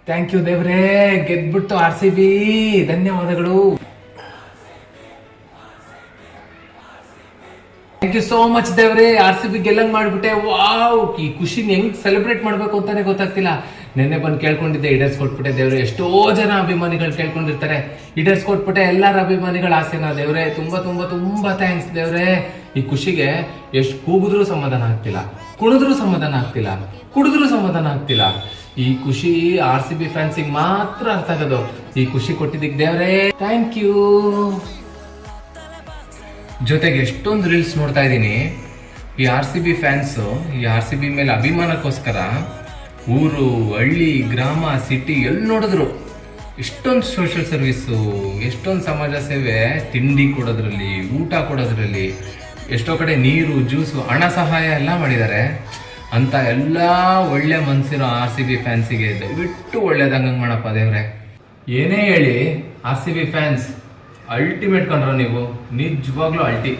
Thank you ದೇವ್ರೇ, ಗೆದ್ಬಿಟ್ಟು RCB. ಧನ್ಯವಾದಗಳು. Thank you so much ದೇವ್ರೆ, RCB ಗೆಲ್ಲಂಗ್ ಮಾಡ್ಬಿಟ್ಟೆ. ವಾವ್, ಈ ಖುಷಿನ ಹೆಂಗ್ ಸೆಲೆಬ್ರೇಟ್ ಮಾಡ್ಬೇಕು ಅಂತಾನೆ ಗೊತ್ತಾಗ್ತಿಲ್ಲ. ನೆನ್ನೆ ಬಂದು ಕೇಳ್ಕೊಂಡಿದ್ದೆ, ಈಡೇರಿಸ್ಕೊಟ್ಬಿಟ್ಟೆ ದೇವ್ರೆ. ಎಷ್ಟೋ ಜನ ಅಭಿಮಾನಿಗಳು ಕೇಳ್ಕೊಂಡಿರ್ತಾರೆ, ಈಡೇರಿಸ್ಕೊಟ್ಬಿಟ್ಟೆ ಎಲ್ಲರ ಅಭಿಮಾನಿಗಳ ಆಸೆನ ದೇವ್ರೆ. ತುಂಬಾ ತುಂಬಾ ತುಂಬಾ ಥ್ಯಾಂಕ್ಸ್ ದೇವ್ರೆ. ಈ ಖುಷಿಗೆ ಎಷ್ಟು ಕೂಗಿದ್ರೂ ಸಮಾಧಾನ ಆಗ್ತಿಲ್ಲ, ಕುಣಿದ್ರೂ ಸಮಾಧಾನ ಆಗ್ತಿಲ್ಲ, ಕುಡಿದ್ರೂ ಸಮಾಧಾನ ಆಗ್ತಿಲ್ಲ. ಈ ಖುಷಿ RCB ಫ್ಯಾನ್ಸಿಗೆ ಮಾತ್ರ ಅರ್ಥ ಆಗೋದು. ಈ ಖುಷಿ ಕೊಟ್ಟಿದ್ದಕ್ಕೆ ದೇವ್ರೆ ಥ್ಯಾಂಕ್ ಯು. ಜೊತೆಗೆ ಎಷ್ಟೊಂದು ರೀಲ್ಸ್ ನೋಡ್ತಾ ಇದ್ದೀನಿ. ಈ RCB ಫ್ಯಾನ್ಸು ಈ RCB ಮೇಲೆ ಅಭಿಮಾನಕ್ಕೋಸ್ಕರ ಊರು, ಹಳ್ಳಿ, ಗ್ರಾಮ, ಸಿಟಿ ಎಲ್ಲಿ ನೋಡಿದ್ರು ಎಷ್ಟೊಂದು ಸೋಷಿಯಲ್ ಸರ್ವಿಸು, ಎಷ್ಟೊಂದು ಸಮಾಜ ಸೇವೆ, ತಿಂಡಿ ಕೊಡೋದ್ರಲ್ಲಿ, ಊಟ ಕೊಡೋದ್ರಲ್ಲಿ, ಎಷ್ಟೋ ಕಡೆ ನೀರು, ಜ್ಯೂಸು, ಹಣ ಸಹಾಯ ಎಲ್ಲ ಮಾಡಿದ್ದಾರೆ. ಅಂತ ಎಲ್ಲ ಒಳ್ಳೆ ಮನಸ್ಸಿರೋ RCB ಫ್ಯಾನ್ಸಿಗೆ ದಯವಿಟ್ಟು ಒಳ್ಳೇದಂಗ ಮಾಡಪ್ಪ ದೇವ್ರೆ. ಏನೇ ಹೇಳಿ RCB ಫ್ಯಾನ್ಸ್ ಅಲ್ಟಿಮೇಟ್ ಕಂಡ್ರ ನೀವು, ನಿಜವಾಗ್ಲೂ ಅಲ್ಟಿ.